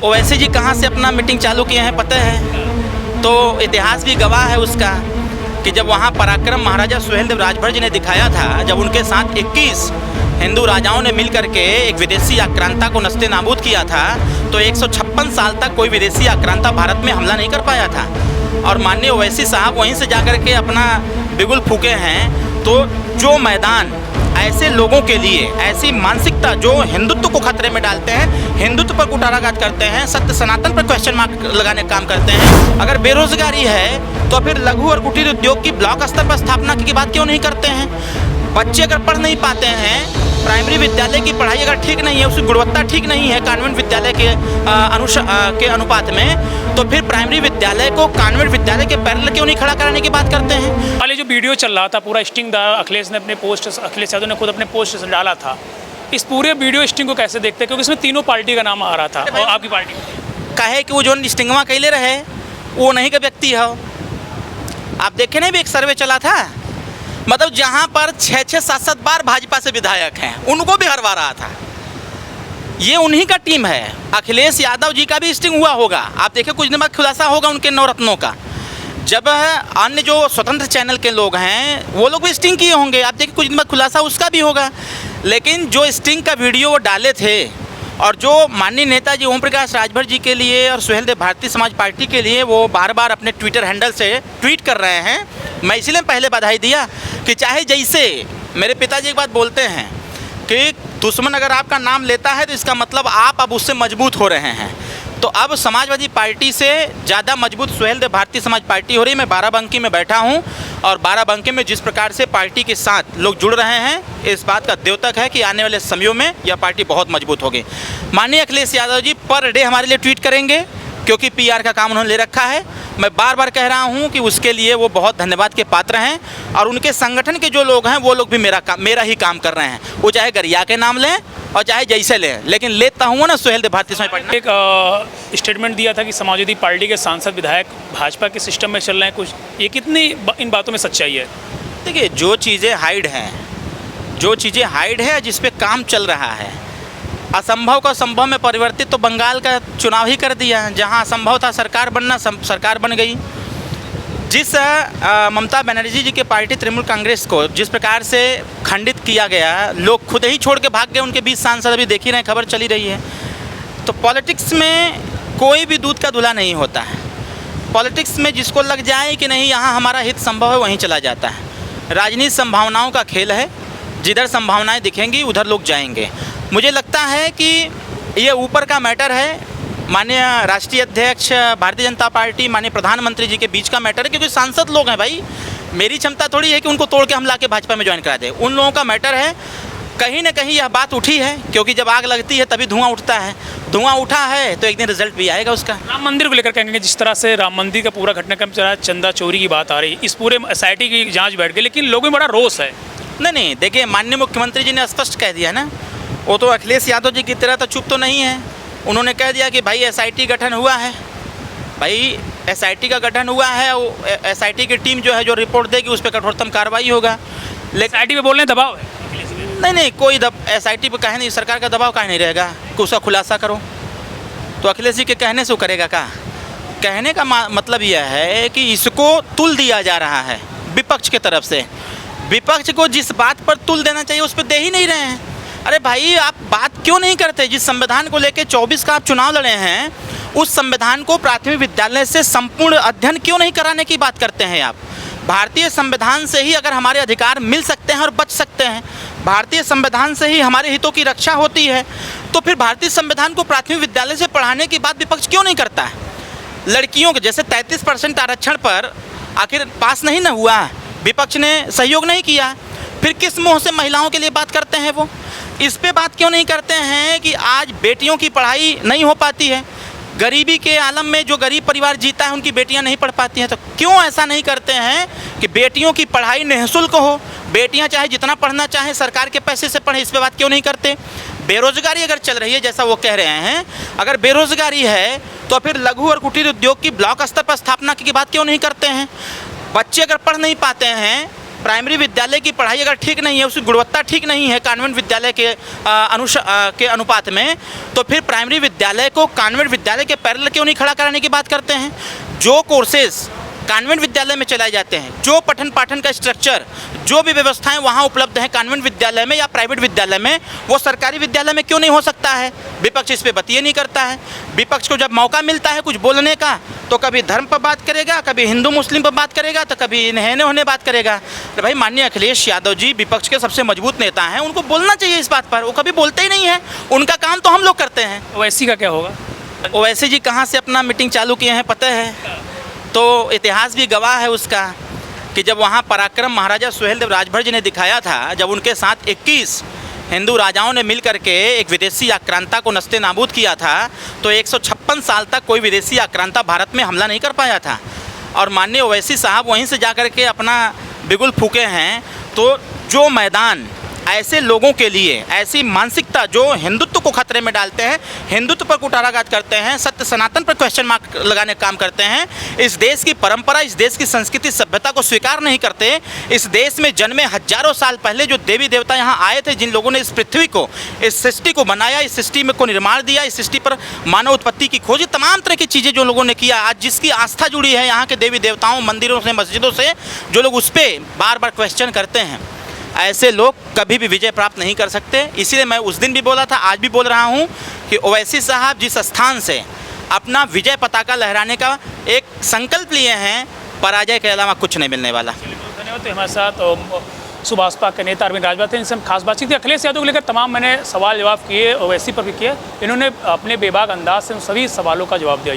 ओवैसी जी कहाँ से अपना मीटिंग चालू किए हैं पता है? तो इतिहास भी गवाह है उसका कि जब वहाँ पराक्रम महाराजा सुहेलदेव राजभर जी ने दिखाया था, जब उनके साथ 21 हिंदू राजाओं ने मिलकर के एक विदेशी आक्रांता को नस्ते नाबूद किया था, तो 156 साल तक कोई विदेशी आक्रांता भारत में हमला नहीं कर पाया था। और माननीय ओवैसी साहब वहीं से जाकर के अपना बिगुल फूके हैं। तो जो मैदान ऐसे लोगों के लिए, ऐसी मानसिकता जो हिंदुत्व को खतरे में डालते हैं, हिंदुत्व पर कुठाराघात करते हैं, सत्य सनातन पर क्वेश्चन मार्क लगाने का काम करते हैं। अगर बेरोजगारी है तो फिर लघु और कुटीर उद्योग की ब्लॉक स्तर पर स्थापना की बात क्यों नहीं करते हैं? बच्चे अगर पढ़ नहीं पाते हैं, प्राइमरी विद्यालय की पढ़ाई अगर ठीक नहीं है, उसकी गुणवत्ता ठीक नहीं है कॉन्वेंट विद्यालय के अनुपात में, तो फिर प्राइमरी विद्यालय को कॉन्वेंट विद्यालय के पैरेलल क्यों नहीं खड़ा कराने की बात करते हैं? वाले जो वीडियो चल रहा था पूरा स्टिंग अखिलेश ने अपने पोस्ट, अखिलेश यादव ने खुद अपने पोस्ट डाला था, इस पूरे वीडियो स्टिंग को कैसे देखते हैं? क्योंकि इसमें तीनों पार्टी का नाम आ रहा था और आपकी पार्टी कहे कि वो जो स्टिंगवा कैले रहे वो नहीं का व्यक्ति है। आप देखे नहीं भी एक सर्वे चला था, मतलब जहां पर 6-6, 7-7 बार भाजपा से विधायक हैं उनको भी हरवा रहा था। ये उन्हीं का टीम है। अखिलेश यादव जी का भी स्टिंग हुआ होगा, आप देखिए कुछ दिन बाद खुलासा होगा उनके नवरत्नों का। जब अन्य जो स्वतंत्र चैनल के लोग हैं वो लोग भी स्टिंग किए होंगे, आप देखिए कुछ दिन बाद खुलासा उसका भी होगा। लेकिन जो स्टिंग का वीडियो वो डाले थे और जो माननीय नेताजी ओम प्रकाश राजभर जी के लिए और सुहेलदेव भारतीय समाज पार्टी के लिए वो बार बार अपने ट्विटर हैंडल से ट्वीट कर रहे हैं, मैं इसलिए पहले बधाई दिया कि चाहे जैसे मेरे पिताजी एक बात बोलते हैं कि दुश्मन अगर आपका नाम लेता है तो इसका मतलब आप अब उससे मजबूत हो रहे हैं। तो अब समाजवादी पार्टी से ज़्यादा मजबूत सुहेलदेव भारतीय समाज पार्टी हो रही। मैं बाराबंकी में बैठा हूँ और बाराबंकी में जिस प्रकार से पार्टी के साथ लोग जुड़ रहे हैं, इस बात का द्योतक है कि आने वाले समयों में यह पार्टी बहुत मजबूत होगी। माननीय अखिलेश यादव जी पर डे हमारे लिए ट्वीट करेंगे क्योंकि पीआर का काम उन्होंने ले रखा है। मैं बार बार कह रहा हूं कि उसके लिए वो बहुत धन्यवाद के पात्र हैं और उनके संगठन के जो लोग हैं वो लोग भी मेरा ही काम कर रहे हैं। वो चाहे गरिया के नाम लें और चाहे जैसे लें, लेकिन लेता हूँ ना सुहेलदेव भारतीय समाज पार्टी। एक स्टेटमेंट दिया था कि समाजवादी पार्टी के सांसद विधायक भाजपा के सिस्टम में चल रहे हैं कुछ, ये कितनी इन बातों में सच्चाई है? देखिए जो चीज़ें हाइड है जिस पे काम चल रहा है, असंभव को संभव में परिवर्तित तो बंगाल का चुनाव ही कर दिया। जहां असंभव था सरकार बनना, सरकार बन गई। जिस ममता बनर्जी जी के पार्टी तृणमूल कांग्रेस को जिस प्रकार से खंडित किया गया, लोग खुद ही छोड़ के भाग गए। उनके 20 सांसद अभी देख ही रहे हैं, खबर चली रही है। तो पॉलिटिक्स में कोई भी दूध का धुला नहीं होता है। पॉलिटिक्स में जिसको लग जाए कि नहीं यहाँ हमारा हित संभव है, वहीं चला जाता है। राजनीति संभावनाओं का खेल है, जिधर संभावनाएं दिखेंगी उधर लोग जाएंगे। मुझे लगता है कि ये ऊपर का मैटर है, माननीय राष्ट्रीय अध्यक्ष भारतीय जनता पार्टी, माननीय प्रधानमंत्री जी के बीच का मैटर है, क्योंकि सांसद लोग हैं भाई। मेरी क्षमता थोड़ी है कि उनको तोड़ के हम ला के भाजपा में ज्वाइन करा दें। उन लोगों का मैटर है। कहीं ना कहीं यह बात उठी है, क्योंकि जब आग लगती है तभी धुआं उठता है। धुआं उठा है तो एक दिन रिजल्ट भी आएगा उसका। राम मंदिर को लेकर कहेंगे, जिस तरह से राम मंदिर का पूरा घटनाक्रम चल रहा है, चंदा चोरी की बात आ रही, इस पूरे SIT की जाँच बैठ गई, लेकिन लोगों में बड़ा रोष है। नहीं, देखिए माननीय मुख्यमंत्री जी ने स्पष्ट कह दिया ना, वो तो अखिलेश यादव जी की तरह तो चुप तो नहीं है। उन्होंने कह दिया कि भाई SIT गठन हुआ है, भाई SIT का गठन हुआ है, वो SIT की टीम जो है जो रिपोर्ट देगी उस पर कठोरतम कार्रवाई होगा। लेकिन SIT पे बोलने दबाव है? नहीं, कोई SIT पे कहे नहीं, सरकार का दबाव काहे नहीं रहेगा कि उसका खुलासा करो। तो अखिलेश जी के कहने से वो करेगा क्या? कहने का मतलब यह है कि इसको तुल दिया जा रहा है विपक्ष की तरफ से। विपक्ष को जिस बात पर तुल देना चाहिए उस पर दे ही नहीं रहे हैं। अरे भाई आप बात क्यों नहीं करते? जिस संविधान को लेकर 24 का आप चुनाव लड़े हैं, उस संविधान को प्राथमिक विद्यालय से संपूर्ण अध्ययन क्यों नहीं कराने की बात करते हैं आप? भारतीय संविधान से ही अगर हमारे अधिकार मिल सकते हैं और बच सकते हैं, भारतीय संविधान से ही हमारे हितों की रक्षा होती है, तो फिर भारतीय संविधान को प्राथमिक विद्यालय से पढ़ाने की बात विपक्ष क्यों नहीं करता है? लड़कियों के जैसे 33% आरक्षण पर आखिर पास नहीं ना हुआ, विपक्ष ने सहयोग नहीं किया, फिर किस मुँह से महिलाओं के लिए बात करते हैं? वो इस पे बात क्यों नहीं करते हैं कि आज बेटियों की पढ़ाई नहीं हो पाती है? गरीबी के आलम में जो गरीब परिवार जीता है उनकी बेटियां नहीं पढ़ पाती हैं। तो क्यों ऐसा नहीं करते हैं कि बेटियों की पढ़ाई निःशुल्क हो? बेटियां चाहे जितना पढ़ना चाहें सरकार के पैसे से पढ़ें, इस पे बात क्यों नहीं करते? बेरोजगारी अगर चल रही है जैसा वो कह रहे हैं, अगर बेरोजगारी है तो फिर लघु और कुटीर उद्योग की ब्लॉक स्तर पर स्थापना की बात क्यों नहीं करते हैं? बच्चे अगर पढ़ नहीं पाते हैं, प्राइमरी विद्यालय की पढ़ाई अगर ठीक नहीं है, उसकी गुणवत्ता ठीक नहीं है कॉन्वेंट विद्यालय के अनुपात में, तो फिर प्राइमरी विद्यालय को कॉन्वेंट विद्यालय के पैरेलल क्यों नहीं खड़ा कराने की बात करते हैं। जो कोर्सेज कॉन्वेंट विद्यालय में चलाए जाते हैं, जो पठन पाठन का स्ट्रक्चर, जो भी व्यवस्थाएं वहाँ उपलब्ध हैं कॉन्वेंट विद्यालय में या प्राइवेट विद्यालय में, वो सरकारी विद्यालय में क्यों नहीं हो सकता है। विपक्ष इस पर बतिए नहीं करता है। विपक्ष को जब मौका मिलता है कुछ बोलने का तो कभी धर्म पर बात करेगा, कभी हिंदू मुस्लिम पर बात करेगा, तो कभी नहने होने बात करेगा। तो भाई माननीय अखिलेश यादव जी विपक्ष के सबसे मजबूत नेता हैं, उनको बोलना चाहिए इस बात पर। वो कभी बोलते ही नहीं है, उनका काम तो हम लोग करते हैं। ओवैसी का क्या होगा? ओवैसी जी कहाँ से अपना मीटिंग चालू किए हैं पता है, तो इतिहास भी गवाह है उसका कि जब वहाँ पराक्रम महाराजा सुहेलदेव राजभर जी ने दिखाया था, जब उनके साथ 21 हिंदू राजाओं ने मिल करके एक विदेशी आक्रांता को नस्ते नाबूद किया था, तो 156 साल तक कोई विदेशी आक्रांता भारत में हमला नहीं कर पाया था। और माननीय ओवैसी साहब वहीं से जा कर के अपना बिगुल फूके हैं। तो जो मैदान ऐसे लोगों के लिए, ऐसी मानसिकता जो हिंदुत्व को खतरे में डालते हैं, हिंदुत्व पर कुठाराघात करते हैं, सत्य सनातन पर क्वेश्चन मार्क लगाने का काम करते हैं, इस देश की परंपरा, इस देश की संस्कृति सभ्यता को स्वीकार नहीं करते, इस देश में जन्मे हजारों साल पहले जो देवी देवता यहाँ आए थे, जिन लोगों ने इस पृथ्वी को, इस सृष्टि को बनाया, इस सृष्टि में को निर्माण दिया, इस सृष्टि पर मानव उत्पत्ति की खोज, तमाम तरह की चीज़ें जो लोगों ने किया, आज जिसकी आस्था जुड़ी है यहाँ के देवी देवताओं, मंदिरों से, मस्जिदों से, जो लोग उस पर बार बार क्वेश्चन करते हैं, ऐसे लोग कभी भी विजय प्राप्त नहीं कर सकते। इसीलिए मैं उस दिन भी बोला था, आज भी बोल रहा हूं कि ओवैसी साहब जिस स्थान से अपना विजय पताका लहराने का एक संकल्प लिए हैं, पराजय के अलावा कुछ नहीं मिलने वाला। धन्यवाद। तो हमारे साथ सुभाषपा के नेता अरविंद राजभर थे, इनसे हम खास बातचीत की। अखिलेश यादव को लेकर तमाम मैंने सवाल जवाब किए, ओवैसी पर भी किए। इन्होंने अपने बेबाक अंदाज से उन सभी सवालों का जवाब दिया।